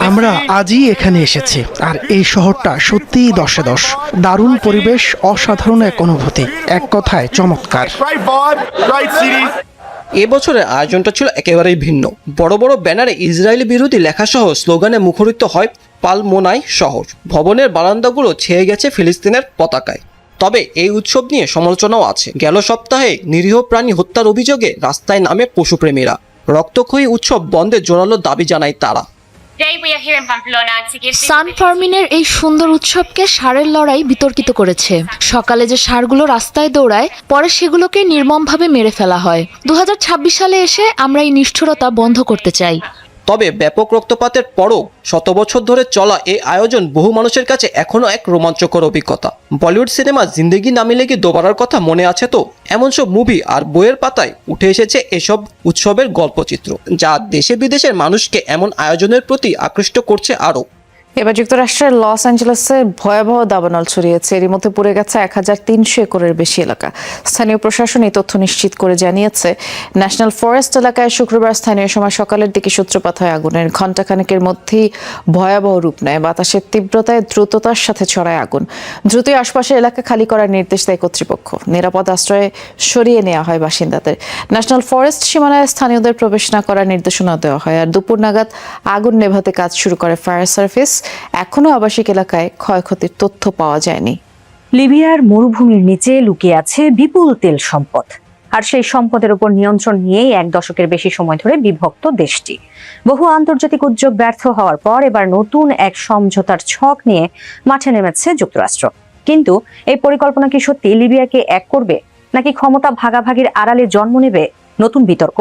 আমরা আজই এখানে এসেছি আর এই শহরটা সত্যিই 10-এ 10। দারুণ পরিবেশ, অসাধারণ এক অনুভূতি, এক কথায় চমৎকার। এবছরের আয়োজনটা ছিল একেবারেই ভিন্ন। বড় বড় ব্যানারে ইসরায়েলি বিরোধী লেখাসহ স্লোগানে মুখরিত হয় পালমোনাই শহর। ভবনের বারান্দাগুলো ছেয়ে গেছে ফিলিস্তিনের পতাকায়। তবে এই উৎসব নিয়ে সমালোচনাও আছে। গেল সপ্তাহে নিরীহ প্রাণী হত্যার অভিযোগে রাস্তায় নামে পশুপ্রেমীরা। রক্তক্ষয়ী উৎসব বন্ধের জোরালো দাবি জানায় তারা। সান ফার্মিনের এই সুন্দর উৎসবকে ষাঁড়ের লড়াই বিতর্কিত করেছে। সকালে যে ষাঁড়গুলো রাস্তায় দৌড়ায়, পরে সেগুলোকে নির্মমভাবে মেরে ফেলা হয়। 2026 সালে এসে আমরা এই নিষ্ঠুরতা বন্ধ করতে চাই। তবে ব্যাপক রক্তপাতের পরও শত বছর ধরে চলা এই আয়োজন বহু মানুষের কাছে এখনও এক রোমাঞ্চকর অভিজ্ঞতা। বলিউড সিনেমা জিন্দেগি না মিলেগি দোবারার কথা মনে আছে তো? এমন সব মুভি আর বইয়ের পাতায় উঠে এসেছে এসব উৎসবের গল্পচিত্র, যা দেশে বিদেশের মানুষকে এমন আয়োজনের প্রতি আকৃষ্ট করছে আরও। এবার যুক্তরাষ্ট্রের লস অ্যাঞ্জেলেসে ভয়াবহ দাবানল ছড়িয়েছে। এরই মধ্যে পুড়ে গেছে 1300 একরের বেশি এলাকা। স্থানীয় প্রশাসন এই তথ্য নিশ্চিত করে জানিয়েছে, ন্যাশনাল ফরেস্ট এলাকায় শুক্রবার স্থানীয় সময় সকালের দিকে সূত্রপাত হয় আগুনের। ঘণ্টাখানেকের মধ্যেই ভয়াবহ রূপ নেয়। বাতাসের তীব্রতায় দ্রুততার সাথে ছড়ায় আগুন। দ্রুতই আশপাশের এলাকা খালি করার নির্দেশ দেয় কর্তৃপক্ষ। নিরাপদ আশ্রয়ে সরিয়ে নেওয়া হয় বাসিন্দাদের। ন্যাশনাল ফরেস্ট সীমানায় স্থানীয়দের প্রবেশ না করার নির্দেশনা দেওয়া হয়। আর দুপুর নাগাদ আগুন নেভাতে কাজ শুরু করে ফায়ার সার্ভিস। এখনো আবাসিক এলাকায় ক্ষয়ক্ষতির তথ্য পাওয়া যায়নি। লিবিয়ার মরুভূমির নিচে লুকিয়ে আছে বিপুল তেল সম্পদ, আর সেই সম্পদের উপর নিয়ন্ত্রণ নিয়েই 1 দশকের বেশি সময় ধরে বিভক্ত দেশটি। বহু আন্তর্জাতিক উদ্যোগ ব্যর্থ হওয়ার পর এবার নতুন এক সমঝোতার ছক নিয়ে মাঠে নেমেছে যুক্তরাষ্ট্র। কিন্তু এই পরিকল্পনা কি সত্যি লিবিয়াকে এক করবে, নাকি ক্ষমতা ভাগাভাগির আড়ালে জন্ম নেবে নতুন বিতর্ক?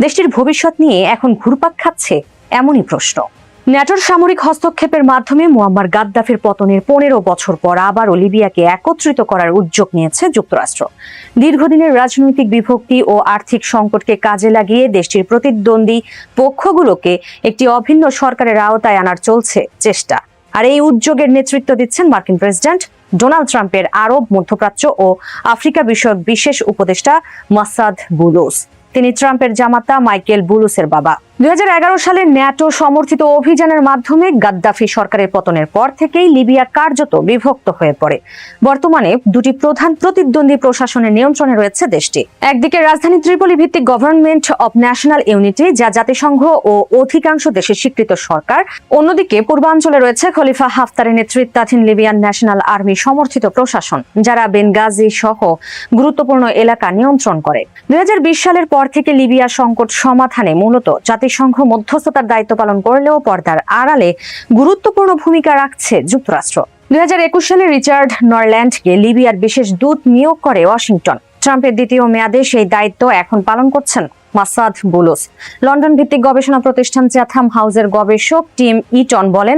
দেশটির ভবিষ্যৎ নিয়ে এখন ঘুরপাক খাচ্ছে এমনই প্রশ্ন। ন্যাটোর সামরিক হস্তক্ষেপের মাধ্যমে মুয়াম্মার গাদ্দাফির পতনের 15 বছর পর আবারও লিবিয়াকে একত্রিত করার উদ্যোগ নিয়েছে যুক্তরাষ্ট্র। দীর্ঘদিনের রাজনৈতিক বিভক্তি ও আর্থিক সংকটকে কাজে লাগিয়ে দেশটির প্রতিদ্বন্দ্বী পক্ষগুলোকে একটি অভিন্ন সরকারের আওতায় আনার চলছে চেষ্টা। আর এই উদ্যোগের নেতৃত্ব দিচ্ছেন মার্কিন প্রেসিডেন্ট ডোনাল্ড ট্রাম্পের আরব, মধ্যপ্রাচ্য ও আফ্রিকা বিষয়ক বিশেষ উপদেষ্টা মাসাদ বুলুস। তিনি ট্রাম্পের জামাতা মাইকেল বুলুসের বাবা। 2011 সালে ন্যাটো সমর্থিত অভিযানের মাধ্যমে গাদ্দাফি সরকারের পতনের পর থেকেই লিবিয়া কার্যত বিভক্ত হয়ে পড়ে। বর্তমানে দুটি প্রধান প্রতিদ্বন্দ্বী প্রশাসনের নিয়ন্ত্রণে রয়েছে দেশটি। একদিকে রাজধানী ত্রিপলি ভিত্তিক গভর্নমেন্ট অব ন্যাশনাল ইউনিটি, যা জাতিসংঘ ও অধিকাংশ দেশের স্বীকৃত সরকার। অন্যদিকে পূর্বাঞ্চলে রয়েছে খলিফা হাফতারের নেতৃত্বাধীন লিবিয়ান ন্যাশনাল আর্মি সমর্থিত প্রশাসন, যারা বেনগাজি সহ গুরুত্বপূর্ণ এলাকা নিয়ন্ত্রণ করে। 2020 সালের পর থেকে লিবিয়া সংকট সমাধানে মূলত জাতিসংঘ মধ্যস্থতার দায়িত্ব পালন করলেও পর্দার আড়ালে গুরুত্বপূর্ণ ভূমিকা রাখছে যুক্তরাষ্ট্র। 2021 সালে রিচার্ড নরল্যান্ডকে লিবিয়ার বিশেষ দূত নিয়োগ করে ওয়াশিংটন। ট্রাম্পের দ্বিতীয় মেয়াদে সেই দায়িত্ব এখন পালন করছেন মাসাদ বুলুস। লন্ডন ভিত্তিক গবেষণা প্রতিষ্ঠান চ্যাথাম হাউসের গবেষক টিম ইটন বলেন,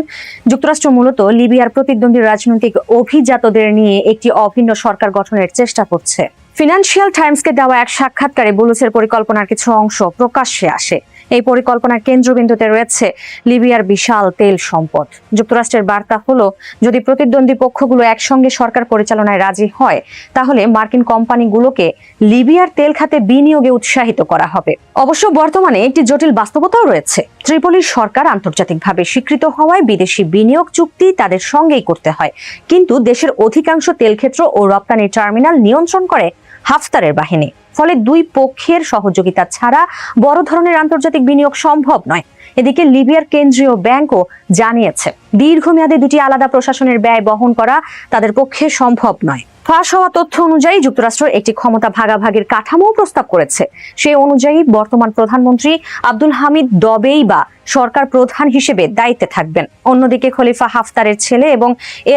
যুক্তরাষ্ট্র মূলত লিবিয়ার প্রতিদ্বন্দ্বী রাজনৈতিক অভিজাতদের নিয়ে একটি অভিন্ন সরকার গঠনের চেষ্টা করছে। ফিনান্সিয়াল টাইমসকে দেওয়া এক সাক্ষাৎকারে বুলুসের পরিকল্পনার কিছু অংশ প্রকাশ্যে আসে। এই পরিকল্পনার কেন্দ্রবিন্দুতে রয়েছে লিবিয়ার বিশাল তেল সম্পদ। যুক্তরাষ্ট্রের বার্তা হলো, যদি প্রতিদ্বন্দ্বী পক্ষগুলো একসঙ্গে সরকার পরিচালনায় রাজি হয়, তাহলে মার্কিন কোম্পানিগুলোকে লিবিয়ার তেল খাতে বিনিয়োগে উৎসাহিত করা হবে। অবশ্য বর্তমানে একটি জটিল বাস্তবতাও রয়েছে। ত্রিপলির সরকার আন্তর্জাতিকভাবে স্বীকৃত হওয়ায় বিদেশি বিনিয়োগ চুক্তি তাদের সঙ্গেই করতে হয়, কিন্তু দেশের অধিকাংশ তেল ক্ষেত্র ও রপ্তানি টার্মিনাল নিয়ন্ত্রণ করে হাফতারের বাহিনী। ফলে দুই পক্ষের সহযোগিতা ছাড়া বড় ধরনের আন্তর্জাতিক বিনিয়োগ সম্ভব নয়। এদিকে লিবিয়ার কেন্দ্রীয় ব্যাংকও জানিয়েছে, দীর্ঘমেয়াদে দুটি আলাদা প্রশাসনের ব্যয় বহন করা তাদের পক্ষে সম্ভব নয়। ফাঁস হওয়া তথ্য অনুযায়ী যুক্তরাষ্ট্র একটি ক্ষমতা ভাগাভাগির কাঠামো প্রস্তাব করেছে। সেই অনুযায়ী বর্তমান প্রধানমন্ত্রী আব্দুল হামিদ দবেইবা সরকার প্রধান হিসেবে দায়িত্বে থাকবেন। অন্যদিকে খলিফা হাফতারের ছেলে এবং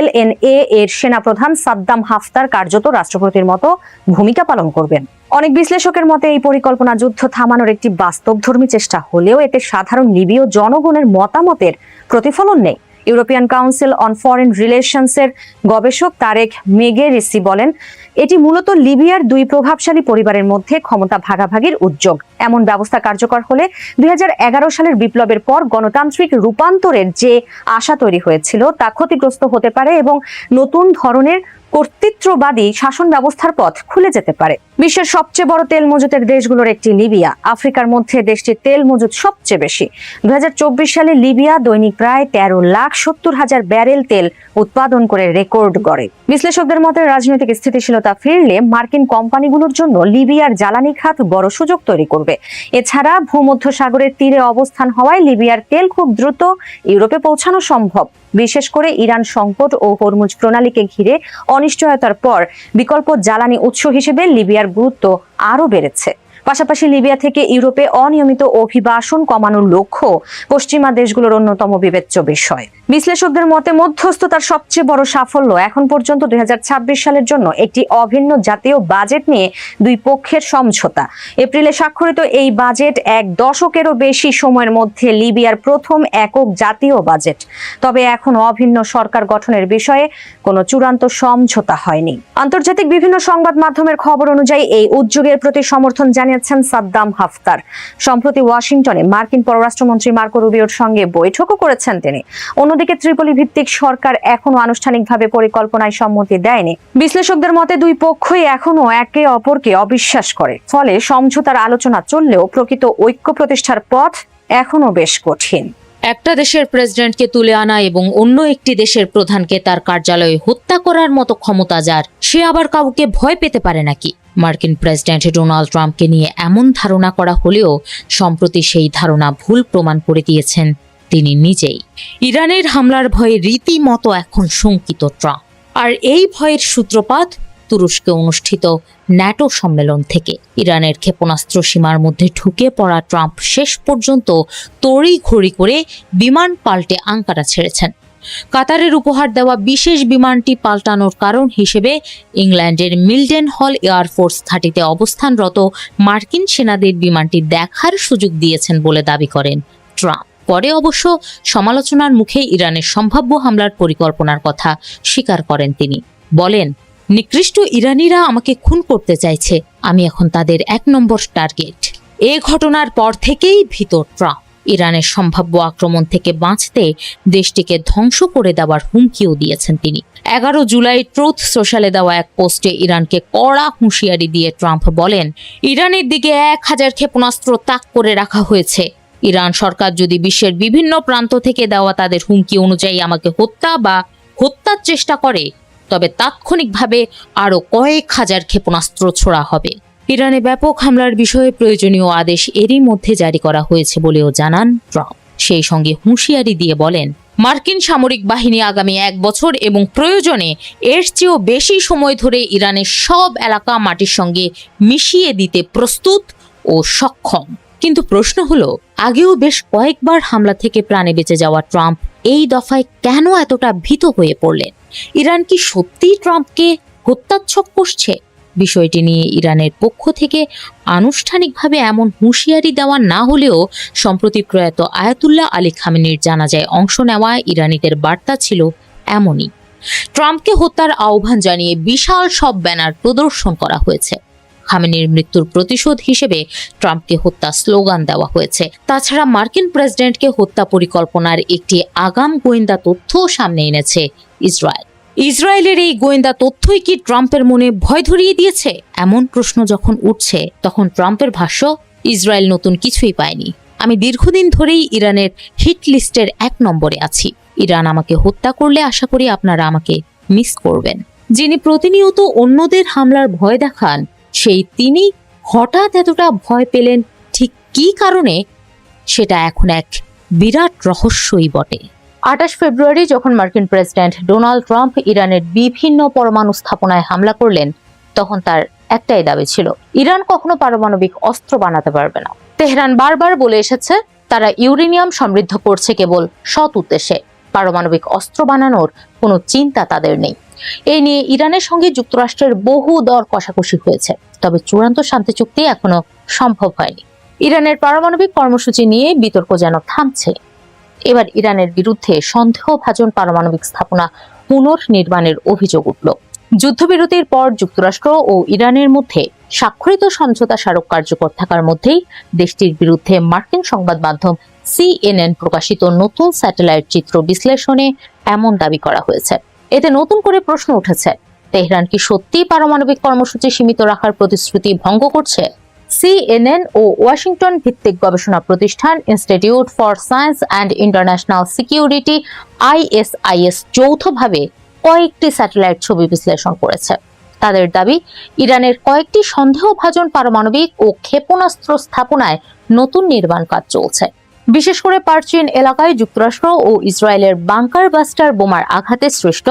LNA এর সেনাপ্রধান সাদ্দাম হাফতার কার্যত রাষ্ট্রপতির মতো ভূমিকা পালন করবেন। অনেক বিশ্লেষকের মতে এই পরিকল্পনা যুদ্ধ থামানোর একটি বাস্তবধর্মী চেষ্টা হলেও এতে সাধারণ লিবীয় জনগণের মতামতের প্রতিফলন নেই। ইউরোপিয়ান কাউন্সিল অন ফরেন রিলেশনসের গবেষক তারেক মেগেরিসি বলেন, এটি মূলত লিবিয়ার দুই প্রভাবশালী পরিবারের মধ্যে ক্ষমতা ভাগাভাগির উদ্যোগ। এমন ব্যবস্থা কার্যকর হলে 2011 সালের বিপ্লবের পর গণতান্ত্রিক রূপান্তরের যে আশা তৈরি হয়েছিল তা ক্ষতিগ্রস্ত হতে পারে এবং নতুন ধরনের কর্তৃত্ববাদী শাসন ব্যবস্থার পথ খুলে যেতে পারে। বিশ্বের সবচেয়ে বড় তেল মজুতের দেশগুলোর একটি লিবিয়া। আফ্রিকার মধ্যে দেশটির তেল মজুত সবচেয়ে বেশি। 2024 সালে লিবিয়া দৈনিক প্রায় 13,70,000 ব্যারেল তেল উৎপাদন করে রেকর্ড গড়ে। বিশ্লেষকদের মতে রাজনৈতিক স্থিতিশীলতা ফিরলে মার্কিন কোম্পানিগুলোর জন্য লিবিয়ার জ্বালানি খাত বড় সুযোগ তৈরি করবে। এছাড়া ভূমধ্য সাগরের তীরে অবস্থান হওয়ায় লিবিয়ার তেল খুব দ্রুত ইউরোপে পৌঁছানো সম্ভব। বিশেষ করে ইরান সংকট ও হরমুজ প্রণালীকে ঘিরে অনিশ্চয়তার পর বিকল্প জ্বালানি উৎস হিসেবে লিবিয়ার গুরুত্ব আরও বেড়েছে। পাশাপাশি লিবিয়া থেকে ইউরোপে অনিয়মিত অভিবাসন কমানোর লক্ষ্য পশ্চিমা দেশগুলোর অন্যতম বিবেচ্য বিষয়। বিশ্লেষকদের মতে মধ্যস্থতার সবচেয়ে বড় সাফল্য এখন পর্যন্ত 2026 সালের জন্য একটি অভিন্ন জাতীয় বাজেট নিয়ে দুই পক্ষের সমঝোতা। এপ্রিলে স্বাক্ষরিত এই বাজেট এক দশকেরও বেশি সময়ের মধ্যে লিবিয়ার প্রথম একক জাতীয় বাজেট। তবে এখন অভিন্ন সরকার গঠনের বিষয়ে কোনো চূড়ান্ত সমঝোতা হয়নি। আন্তর্জাতিক বিভিন্ন সংবাদ মাধ্যমের খবর অনুযায়ী এই উদ্যোগের প্রতি সমর্থন জানিয়েছেন সাদ্দাম হাফতার। সম্প্রতি ওয়াশিংটনে মার্কিন পররাষ্ট্রমন্ত্রী মার্কো রুবিওর সঙ্গে বৈঠকও করেছেন তিনি। অন্যদিকে ত্রিপলি ভিত্তিক সরকার এখনো আনুষ্ঠানিকভাবে পরিকল্পনায় সম্মতি দেয়নি। বিশ্লেষকদের মতে দুই পক্ষই এখনো একে অপরকে অবিশ্বাস করে। ফলে সমঝোতার আলোচনা চললেও প্রকৃত ঐক্য প্রতিষ্ঠার পথ এখনো বেশ কঠিন। একটা দেশের প্রেসিডেন্টকে তুলে আনা এবং অন্য একটি দেশের প্রধানকে তার কার্যালয়ে হত্যা করার মতো ক্ষমতা যার, সে আবার কাউকে ভয় পেতে পারে নাকি? মার্কিন প্রেসিডেন্ট ডোনাল্ড ট্রাম্পকে নিয়ে এমন ধারণা করা হলেও সম্প্রতি সেই ধারণা ভুল প্রমাণ করে দিয়েছেন তিনি নিজেই। ইরানের হামলার ভয়ে রীতিমতো এখন শঙ্কিত ট্রাম্প। আর এই ভয়ের সূত্রপাত তুরস্কে অনুষ্ঠিত ন্যাটো সম্মেলন থেকে। ইরানের ক্ষেপণাস্ত্র সীমার মধ্যে ঢুকে পড়া ট্রাম্প শেষ পর্যন্ত তড়িঘড়ি করে বিমান পাল্টে আঙ্কারা ছেড়েছেন। কাতারের উপহার দেওয়া বিশেষ বিমানটি পাল্টানোর কারণ হিসেবে ইংল্যান্ডের মিলডেন হল এয়ারফোর্স ঘাঁটিতে অবস্থানরত মার্কিন সেনাদের বিমানটি দেখার সুযোগ দিয়েছেন বলে দাবি করেন ট্রাম্প। পরে অবশ্য সমালোচনার মুখে ইরানের সম্ভাব্য হামলার পরিকল্পনার কথা স্বীকার করেন তিনি। বলেন, নিকৃষ্ট ইরানিরা আমাকে খুন করতে চাইছে, আমি এখন তাদের 1 নম্বর টার্গেট। এ ঘটনার পর থেকেই ভীত ট্রাম্প। ইরানের সম্ভাব্য আক্রমণ থেকে বাঁচতে দেশটিকে ধ্বংস করে দেওয়ার হুমকিও দিয়েছেন তিনি। 11 জুলাই ট্রুথ সোশ্যালে দেওয়া এক পোস্টে ইরানকে কড়া হুঁশিয়ারি দিয়ে ট্রাম্প বলেন, ইরানের দিকে 1000 ক্ষেপণাস্ত্র তাক করে রাখা হয়েছে। ইরান সরকার যদি বিশ্বের বিভিন্ন প্রান্ত থেকে দেওয়া তাদের হুমকি অনুযায়ী আমাকে হত্যার চেষ্টা করে, তবে তাৎক্ষণিকভাবে আরো কয়েক হাজার ক্ষেপণাস্ত্র ছোড়া হবে। ইরানে ব্যাপক হামলার বিষয়ে প্রয়োজনীয় আদেশ এরই মধ্যে জারি করা হয়েছে বলেও জানান ট্রাম্প। সেই সঙ্গে হুঁশিয়ারি দিয়ে বলেন, মার্কিন সামরিক বাহিনী আগামী 1 বছর এবং প্রয়োজনে এর চেয়েও বেশি সময় ধরে ইরানের সব এলাকা মাটির সঙ্গে মিশিয়ে দিতে প্রস্তুত ও সক্ষম। কিন্তু প্রশ্ন হলো, আগেও বেশ কয়েকবার হামলা থেকে প্রাণে বেঁচে যাওয়া ট্রাম্প এই দফায় কেন এতটা ভীত হয়ে পড়লেন? ইরান কি সত্যিই ট্রাম্পকে হত্যার ছক কষছে? বিষয়টি নিয়ে ইরানের পক্ষ থেকে আনুষ্ঠানিকভাবে এমন হুঁশিয়ারি দেওয়া না হলেও সম্প্রতি প্রয়াত আয়াতুল্লাহ আলী খামেনির জানাজায় অংশ নেওয়া ইরানিদের বার্তা ছিল এমনই। ট্রাম্পকে হত্যার আহ্বান জানিয়ে বিশাল সব ব্যানার প্রদর্শন করা হয়েছে। খামেনির মৃত্যুর প্রতিশোধ হিসেবে ট্রাম্পকে হত্যা স্লোগান দেওয়া হয়েছে। তাছাড়া মার্কিন প্রেসিডেন্টকে হত্যা পরিকল্পনার একটি আগাম গোয়েন্দা তথ্য সামনে এনেছে ইসরায়েল। ইসরায়েলের এই গোয়েন্দা তথ্যই কি ট্রাম্পের মনে ভয় ধরিয়ে দিয়েছে? এমন প্রশ্ন যখন উঠছে, তখন ট্রাম্পের ভাষ্য, ইসরায়েল নতুন কিছুই পায়নি। আমি দীর্ঘদিন ধরেই ইরানের হিট লিস্টের 1 নম্বরে আছি। ইরান আমাকে হত্যা করলে আশা করি আপনারা আমাকে মিস করবেন। যিনি প্রতিনিয়ত অন্যদের হামলার ভয় দেখান, সেই তিনি হঠাৎ এতটা ভয় পেলেন ঠিক কী কারণে, সেটা এখন এক বিরাট রহস্যই বটে। 28 ফেব্রুয়ারি যখন মার্কিন প্রেসিডেন্ট ডোনাল্ড ট্রাম্প ইরানের বিভিন্ন পরমাণু স্থাপনায় হামলা করলেন, তখন তার একটাই দাবি ছিল, ইরান কখনো পারমাণবিক অস্ত্র বানাতে পারবে না। তেহরান বারবার বলে এসেছে তারা ইউরেনিয়াম সমৃদ্ধ করছে কেবল সৎ উদ্দেশ্যে, পারমাণবিক অস্ত্র বানানোর কোনো চিন্তা তাদের নেই। এই নিয়ে ইরানের সঙ্গে যুক্তরাষ্ট্রের বহু দর কষাকষি হয়েছে, তবে চূড়ান্ত শান্তি চুক্তি এখনো সম্ভব হয়নি। ইরানের পারমাণবিক কর্মসূচি নিয়ে বিতর্ক যেন থামছে। এবার ইরানের বিরুদ্ধে সন্দেহভাজন পারমাণবিক স্থাপনা পুনর্নির্মাণের অভিযোগ উঠল। যুদ্ধবিরতির পর যুক্তরাষ্ট্র ও ইরানের মধ্যে স্বাক্ষরিত সমঝোতা স্মারক কার্যকর থাকার মধ্যেই দেশটির বিরুদ্ধে মার্কিন সংবাদ মাধ্যম CNN প্রকাশিত নতুন স্যাটেলাইট চিত্র বিশ্লেষণে এমন দাবি করা হয়েছে। এতে নতুন করে প্রশ্ন উঠেছে, তেহরান কি সত্যিই পারমাণবিক কর্মসূচি সীমিত রাখার প্রতিশ্রুতি ভঙ্গ করছে? CNN ও ওয়াশিংটন ভিত্তিক গবেষণা প্রতিষ্ঠান institute for science and international security ISIS যৌথভাবে কয়েকটি স্যাটেলাইট ছবি বিশ্লেষণ করেছে। তাদের দাবি, ইরানের কয়েকটি সন্দেহভাজন পারমাণবিক ও ক্ষেপণাস্ত্র স্থাপনায় নতুন নির্মাণ কাজ চলছে। বিশেষ করে পার্চিন এলাকায় যুক্তরাষ্ট্র ও ইসরায়েলের বাংকার বাস্টার বোমার আঘাতে সৃষ্ট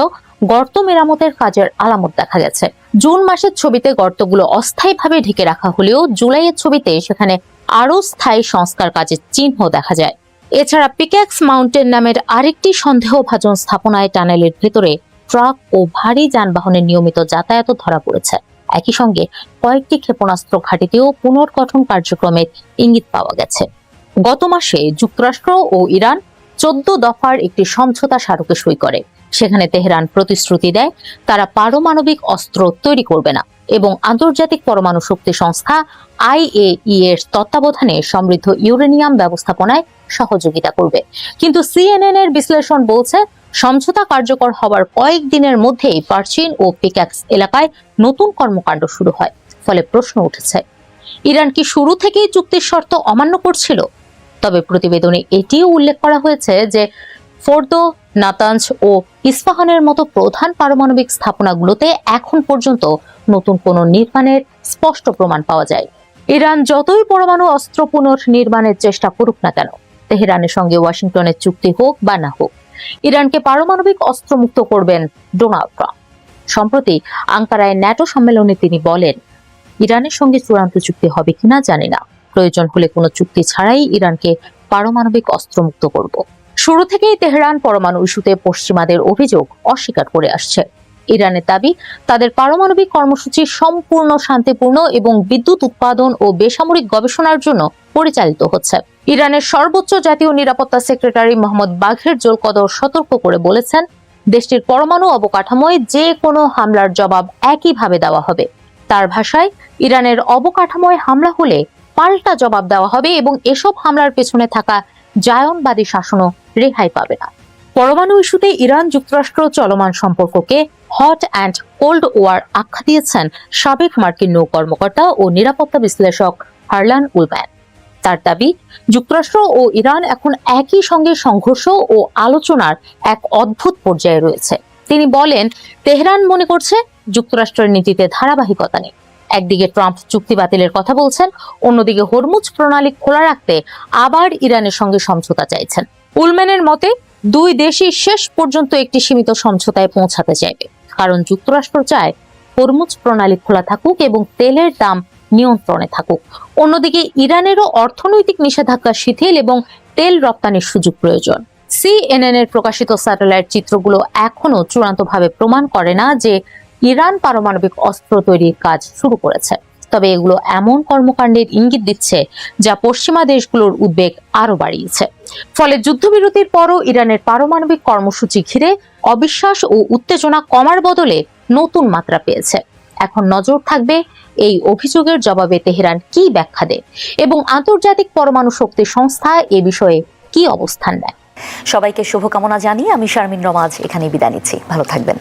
গর্ত মেরামতের কাজের আলামত দেখা গেছে। জুন মাসের ছবিতে গর্তগুলো অস্থায়ীভাবে ঢেকে রাখা হলেও জুলাইয়ের ছবিতে সেখানে আরও স্থায়ী সংস্কার কাজের চিহ্ন দেখা যায়। এছাড়া পিক্যাক্স মাউন্টেন নামের আরেকটি সন্দেহভাজন স্থাপনায় টানেলের ভেতরে ট্রাক ও ভারী যানবাহনের নিয়মিত যাতায়াত ধরা পড়েছে। একই সঙ্গে কয়েকটি ক্ষেপণাস্ত্র ঘাঁটিতেও পুনর্গঠন কার্যক্রমের ইঙ্গিত পাওয়া গেছে। গত মাসে যুক্তরাষ্ট্র ও ইরান 14 দফার একটি সমঝোতা স্মারকে সই করে। সেখানে তেহরান প্রতিশ্রুতি দেয় তারা পারমাণবিক অস্ত্র তৈরি করবে না এবং আন্তর্জাতিক পরমাণু শক্তি সংস্থা IAEA এর তত্ত্বাবধানে সমৃদ্ধ ইউরেনিয়াম ব্যবস্থাপনায় সহযোগিতা করবে। কিন্তু CNN এর বিশ্লেষণ বলছে সমঝোতা কার্যকর হওয়ার কয়েকদিনের মধ্যেই পারচিন ও পিক্যাক্স এলাকায় নতুন কর্মকাণ্ড শুরু হয়। ফলে প্রশ্ন উঠেছে, ইরান কি শুরু থেকেই চুক্তির শর্ত অমান্য করছিল? তবে প্রতিবেদনে এটিও উল্লেখ করা হয়েছে যে ফোর্দো, নাতানজ ও ইস্পাহানের মতো প্রধান পারমাণবিক স্থাপনাগুলোতে এখন পর্যন্ত নতুন কোনো নির্মাণের স্পষ্ট প্রমাণ পাওয়া যায়। ইরান যতই পরমাণু অস্ত্র পুনর্নির্মাণের চেষ্টা করুক না কেন, তেহরানের সঙ্গে ওয়াশিংটনের চুক্তি হোক বা না হোক, ইরানকে পারমাণবিক অস্ত্রমুক্ত করবেন ডোনাল্ড ট্রাম্প। সম্প্রতি আঙ্কারায় ন্যাটো সম্মেলনে তিনি বলেন, ইরানের সঙ্গে চূড়ান্ত চুক্তি হবে কিনা জানি না, প্রয়োজন হলে কোনো চুক্তি ছাড়াই ইরানকে পারমাণবিক অস্ত্রমুক্ত করব। শুরু থেকেই তেহরান পরমাণু ইস্যুতে পশ্চিমাদের অভিযোগ অস্বীকার করে আসছে। ইরানের দাবি, তাদের পারমাণবিক কর্মসূচি সম্পূর্ণ শান্তিপূর্ণ এবং বিদ্যুৎ উৎপাদন ও বেসামরিক গবেষণার জন্য পরিচালিত হচ্ছে। ইরানের সর্বোচ্চ জাতীয় নিরাপত্তা সেক্রেটারি মোহাম্মদ বাঘের জোলকদর সতর্ক করে বলেছেন, দেশটির পরমাণু অবকাঠামোয় যে কোনো হামলার জবাব একইভাবে দেওয়া হবে। তার ভাষায়, ইরানের অবকাঠামোয় হামলা হলে পাল্টা জবাব দেওয়া হবে এবং এসব হামলার পেছনে থাকা জায়নবাদী শাসনও রেহাই পাবে না। পরমাণু ইস্যুতে ইরান যুক্তরাষ্ট্র চলমান সম্পর্ককে হট অ্যান্ড কোল্ড ওয়ার আখ্যা দিয়েছেন সাবেক মার্কিন নৌ কর্মকর্তা ও নিরাপত্তা বিশ্লেষক হারলান উলম্যান। তার দাবি, যুক্তরাষ্ট্র ও ইরান এখন একই সঙ্গে সংঘর্ষ ও আলোচনার এক অদ্ভুত পর্যায়ে রয়েছে। তিনি বলেন, তেহরান মনে করছে যুক্তরাষ্ট্রের নীতিতে ধারাবাহিকতা নেই। একদিকে ট্রাম্প চুক্তি বাতিলের কথা বলছেন, অন্যদিকে হরমুজ প্রণালী খোলা রাখতে আবার ইরানের সঙ্গে সমঝোতা চাইছেন। উলম্যানের মতে, দুই দেশই শেষ পর্যন্ত একটি সীমিত সমঝোতায় পৌঁছাতে চাইবে, কারণ যুক্তরাষ্ট্র চায় হরমুজ প্রণালী খোলা থাকুক এবং তেলের দাম নিয়ন্ত্রণে থাকুক। অন্যদিকে ইরানেরও অর্থনৈতিক নিষেধাজ্ঞা শিথিল এবং তেল রপ্তানির সুযোগ প্রয়োজন। CNN এর প্রকাশিত স্যাটেলাইট চিত্রগুলো এখনো চূড়ান্তভাবে প্রমাণ করে না যে ইরান পারমাণবিক অস্ত্র তৈরির কাজ শুরু করেছে, তবে এগুলো এমন কর্মকাণ্ডের ইঙ্গিত দিচ্ছে যা পশ্চিমা দেশগুলোর উদ্বেগ আরো বাড়িয়েছে। ফলে যুদ্ধবিরতির পরও ইরানের পারমাণবিক কর্মসূচি ঘিরে অবিশ্বাস ও উত্তেজনা কমার বদলে নতুন মাত্রা পেয়েছে। এখন নজর থাকবে এই অভিযোগের জবাবে তেহরান কি ব্যাখ্যা দেয় এবং আন্তর্জাতিক পরমাণু শক্তি সংস্থা এ বিষয়ে কি অবস্থান নেয়। সবাইকে শুভকামনা জানিয়ে আমি শারমিন রমাজ এখানে বিদায় নিচ্ছি। ভালো থাকবেন।